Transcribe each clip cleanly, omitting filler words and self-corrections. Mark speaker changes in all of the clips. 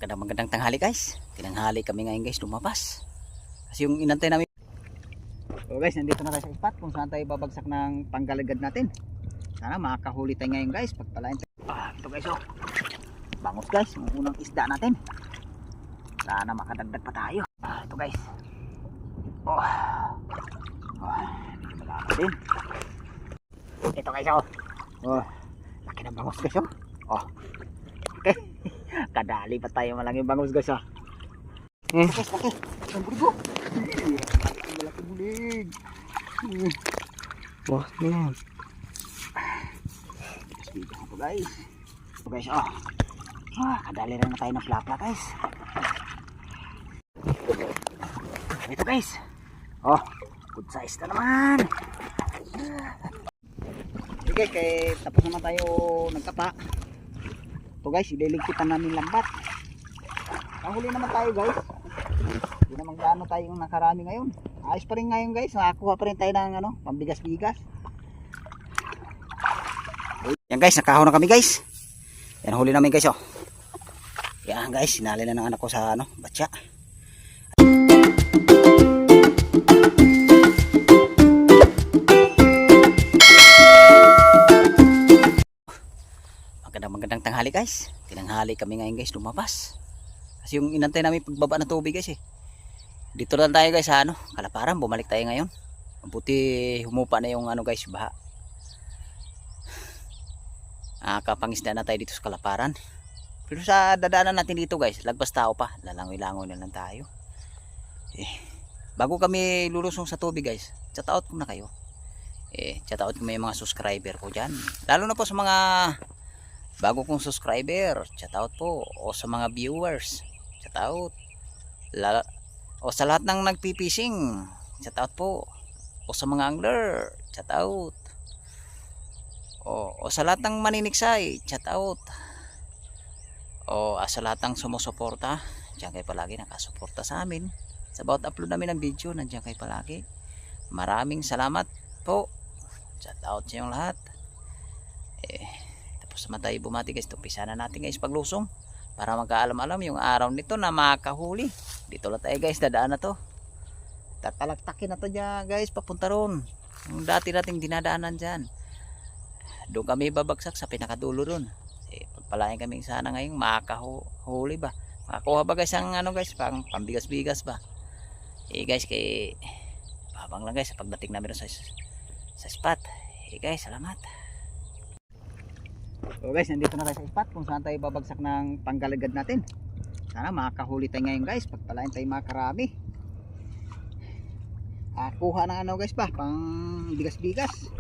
Speaker 1: Magandang tanghali guys. Tinanghali kami ngayon guys, lumabas. Kasi yung inantay namin. So guys, nandito na tayo sa spot kung saan tayo babagsak ng panggalagad natin. Sana makakahuli tayo ngayon guys. Pagpalain tayo. Ito guys oh. Bangus guys, yung unang isda natin. Sana makadagdag pa tayo. Ito guys. Malaki din. Ito guys oh. Laki ng bangus guys oh. Okay. Kadali pa tayo malaki bangus guys oh. Guys, laki. Ang bulig oh. Malaki bulig. Wah, yan. Ito guys. Ito guys oh. Kadali rin na tayo ng plapla guys. Ito guys. Good size na naman. Okay guys, tapos naman tayo nagkapa. Ito guys, ililigpitan namin lambat. Nahuli naman tayo guys. Hindi naman gaano tayong nakarami ngayon. Ayos pa rin ngayon guys. Nakakuha pa rin tayo ng pambigas-bigas. Yan guys, nakahon na kami guys. Yan huli namin guys oh. Yan guys, sinali na ng anak ko sa batya. Magandang tanghali guys. Tinanghali kami ngayon guys, lumabas. Kasi yung inantay namin pagbaba ng tubig guys eh. Dito lang tayo guys sa Kalaparan, bumalik tayo ngayon. Mabuti humupa na yung guys, baha. Kapangisda na tayo dito sa Kalaparan. Pero sa dadaanan natin dito guys, lagpas tao pa, lalangoy-langoy na lang tayo. Bago kami lulusong sa tubig guys, chat out ko na kayo. Chat out ko may mga subscriber ko dyan. Lalo na po sa mga bago kong subscriber, chat out po. O sa mga viewers, chat out. O sa lahat ng nagpipishing, chat out po. O sa mga angler, chat out. O sa lahat ng maniniksay, chat out. O sa lahat ng sumusuporta, diyan kayo palagi nakasuporta sa amin. Sa bawat upload namin ng video, nandiyan kayo palagi. Maraming salamat po. Chat out sa inyong lahat. Tapos naman tayo bumati guys. Tumpisa na natin guys paglusong. Para magkaalam-alam yung araw nito na makahuli. Dito lang tayo guys, dadaan na to. Tatalaktakin na to dyan guys, papunta ron. Yung dati nating dinadaanan dyan. Doon kami babagsak sa pinakadulo ron. Pagpalain kami sana ngayong makahuli ba. Makakuha ba guys ang guys, pambigas-bigas ba. Guys, babang lang guys sa pagdating namin sa spot. Guys, salamat. So guys, nandito na tayo sa spot kung saan tayo babagsak ng panggalagad natin. Sana makakahuli tayo ngayon guys. Pagpalain tayo makarami. Kuha ng guys pa, pang bigas-bigas.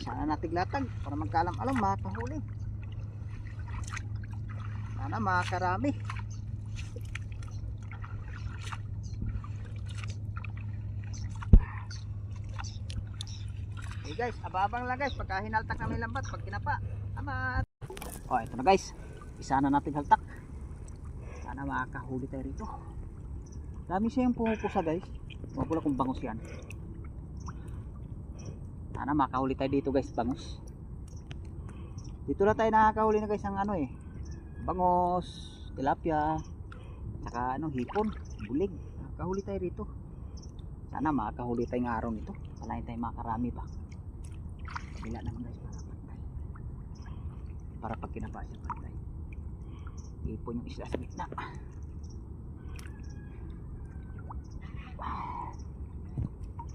Speaker 1: Sana natin latag para magkaalam-alam makahuli. Sana makakarami. Guys, ababang lang guys pagka hinaltak namin lambat pag kinapa. Amat. Ito na guys. Isa na natin haltak. Sana makakahuli tayo rito. Dami siya yung pumupusa guys. Wala kung bangus yan. Sana makahuli tayo dito guys, bangus. Dito na tayo nakakahuli na guys ang bangus, tilapia, saka hipon, bulig. Nakahuli tayo rito. Sana makakahuli tayo ng araw nito. Palain tayo makarami pa. Kabila naman guys para pantay. Para pag kinapa siya pantay. Ipon yung isla sa gitna.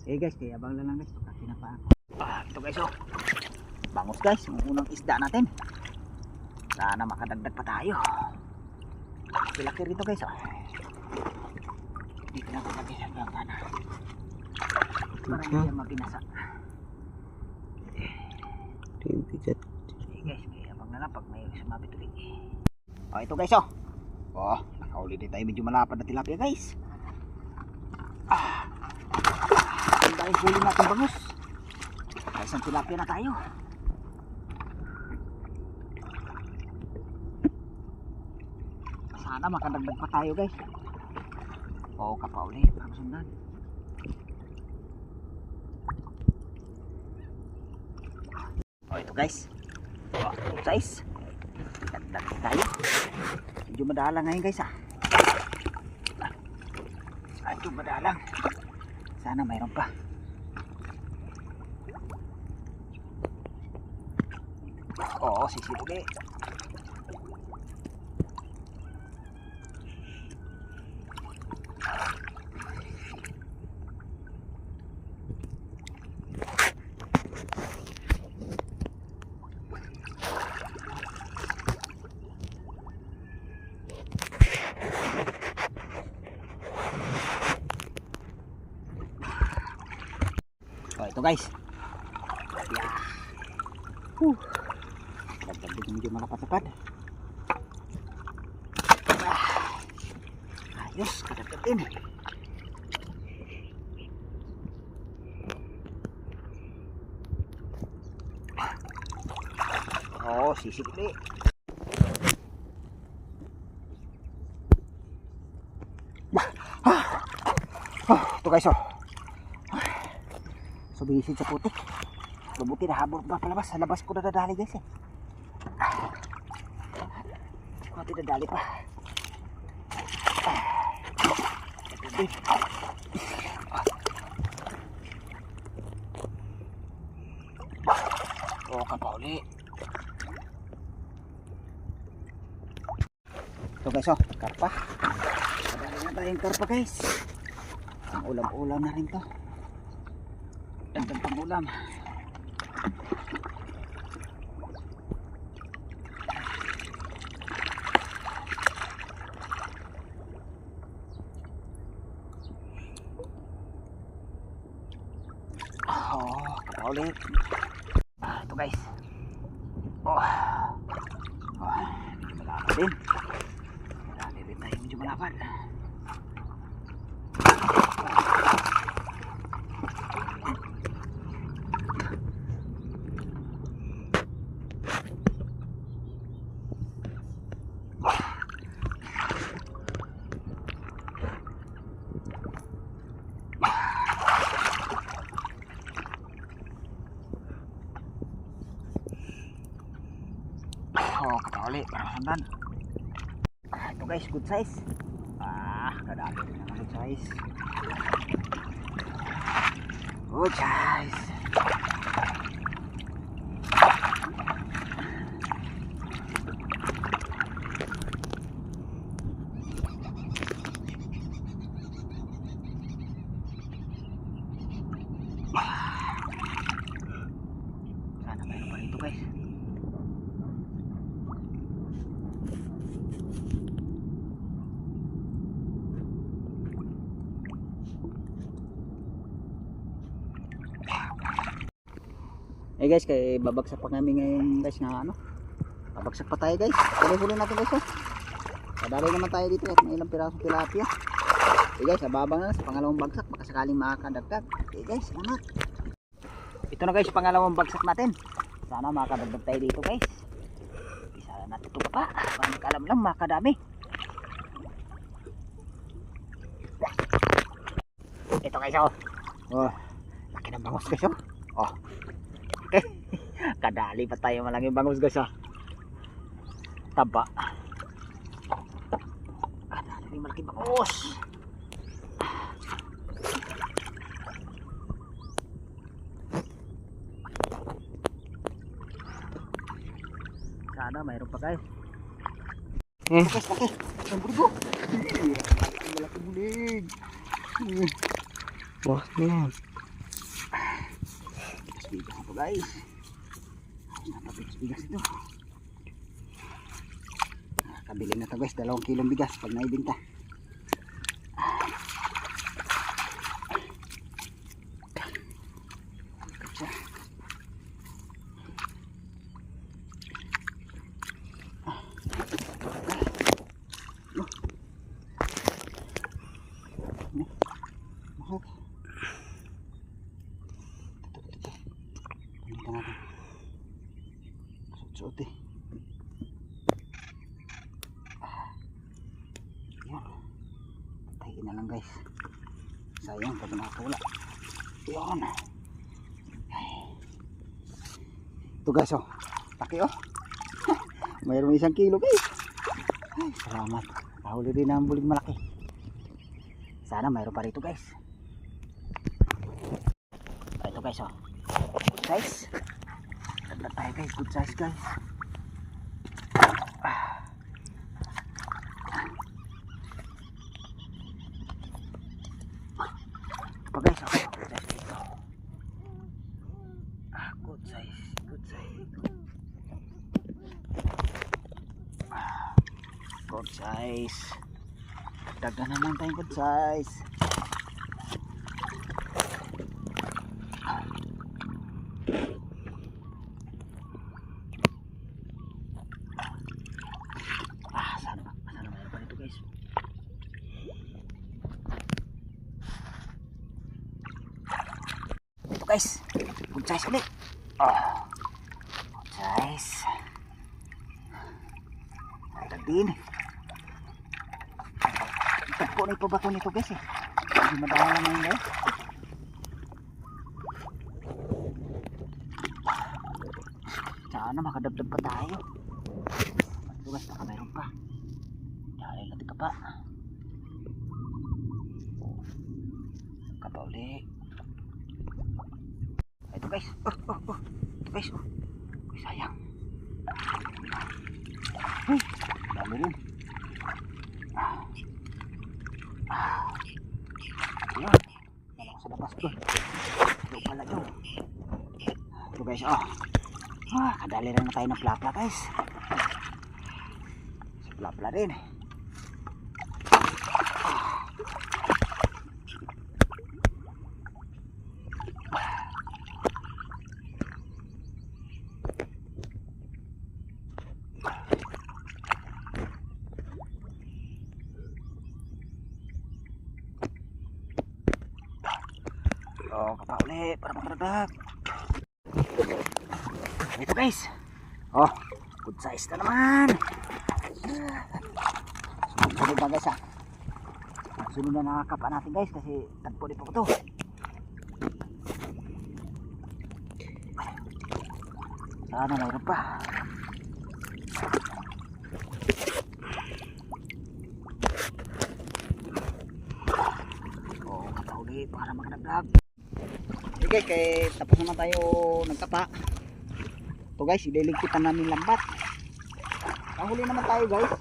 Speaker 1: Guys, kaya abang lang guys pagka kinapa ako. Ito guys oh. Bangus guys, yung unang isda natin. Sana makadagdag pa tayo. Laki rito guys oh. Dito na lagi sa gangana. Para hindi yan mapinasa.
Speaker 2: Bigat.
Speaker 1: Guys, may abang na lang pag may sumabit ulit. Ito guys oh. Nakahuli din tayo medyo malapad na tilapia guys. Ang dahil huli natin bangus. Guys, ang tilapia na tayo. Sana makadagdag pa tayo guys. Kapauli para masundan. Ito guys. Size. Dali tayo. Medyo madalang ngayon guys Medyo madalang. Sana mayroon pa. Oo, sisili. Oh, ito guys. Yeah. Dagdag medyo malapad-lapad. Ayos, kadagdag din. Oh, sisikli. Ito guys Subisid sa putik. Mabuti na habol pa palabas. Sa labas ko nadadali guys Mabuti nadali pa. Oh, kapauli. Ito guys karpa. Madali na tayong karpa guys. Ang ulam-ulam na rin to. Dagdag pang ulam. Ulit. Ito guys. Medyo malapad din. Marami rin tayo medyo malapad. Katali, parasandan. Ito guys, good size. Kadami rin naman good size. Good size. Sana mayroon pa rito guys. Guys, kay babagsak pa kami ngayon guys na babagsak pa tayo guys. Huli natin guys Kadali naman tayo dito at may ilang pirasong tilapia. Guys, ababang na sa pangalawang bagsak baka sakaling makakadagdag. Guys, salamat. Ito na guys, pangalawang bagsak natin. Sana makakadagdag tayo dito guys. Isa na natin ito pa. Pagkalam lang makadami. Ito guys laki ng bangos guys Okay. Kadali pa tayo malanging bangus guys Taba. Kadali malaking bangus. Sana mayroon pa guys. Guys, laki. Ang burgo. Malaki bulig. Wah, yan. Bigas ito guys. Bigas ito. Kabili na ito guys, 2 kilong bigas pag naibinta. Suot yan, patayin na lang guys, sayang pag nakapula yan. Ito guys laki mayroong 1 kilo guys. Ay, salamat. Nahuli din ang bulig malaki. Sana mayroon pa rito guys. Ito guys oh. Good size. Ganda tayo guys. Good size guys. Ito guys oh. Good size dito. Good size. Good size. Good size. Dagan naman tayong good size. Sana mayroon pa dito guys. Ito guys, good size ulit. Good size. Ito din. Tagpo na ito bato nito guys eh. Hindi madahala na yun guys. Sana makadagdag pa tayo. Ito guys, baka mayroon pa. Dahil natin ka pa. Ka pa ulit. Ito guys. Ito guys. Uy, sayang. Uy, dami rin. Ayan. Nalang sa labas ko. Ito pala ito. Ito guys, kadali rin na tayo ng plapla guys. Sa plapla rin. Kapa ulit para makaradag. Ito guys. Good size na naman. Sunod na guys sunod na nakakapa natin guys kasi tagpo din po ito. Sana mayroon pa. Kapa ulit para makaradag. Okay guys, tapos naman tayo nagkapa. Ito guys, ililigpitan namin lambat. Nahuli naman tayo guys.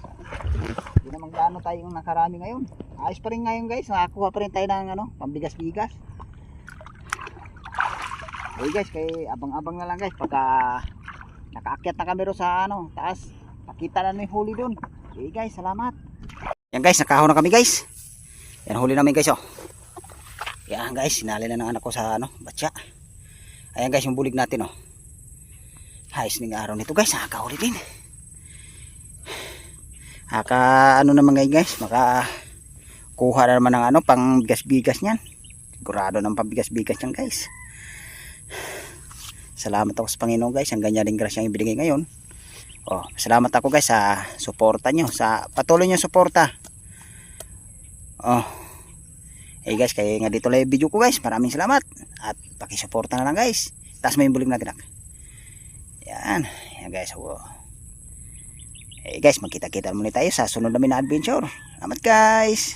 Speaker 1: Hindi naman gaano tayong nakarami ngayon. Ayos pa rin ngayon guys, nakakuha pa rin tayo ng pambigas-bigas. Okay guys, kay abang-abang na lang guys pagka nakaakyat na kami ro sa taas. Pakita na yung huli doon. Okay guys, salamat. Yan guys, nakahon na kami guys. Yan huli namin guys Yan guys, sinali na ng anak ko sa batya. Ayan guys, yung bulig natin Ayos ning araw nito guys, nakakahuli din. Naman ngayon guys, makakuha na naman ng pang bigas-bigas niyan. Sigurado ng pambigas-bigas niyan guys. Salamat ako sa Panginoon guys, ang ganyan ring grasya yung ibinigay ngayon. Salamat ako guys sa suporta nyo, sa patuloy nyo suporta. Guys, kaya nga dito lang yung video ko guys. Maraming salamat. At pakisuporta na lang guys. Taas mo yung bulig natin. Yan. Yan guys. Guys, magkita-kita muna tayo sa sunod namin na adventure. Salamat guys.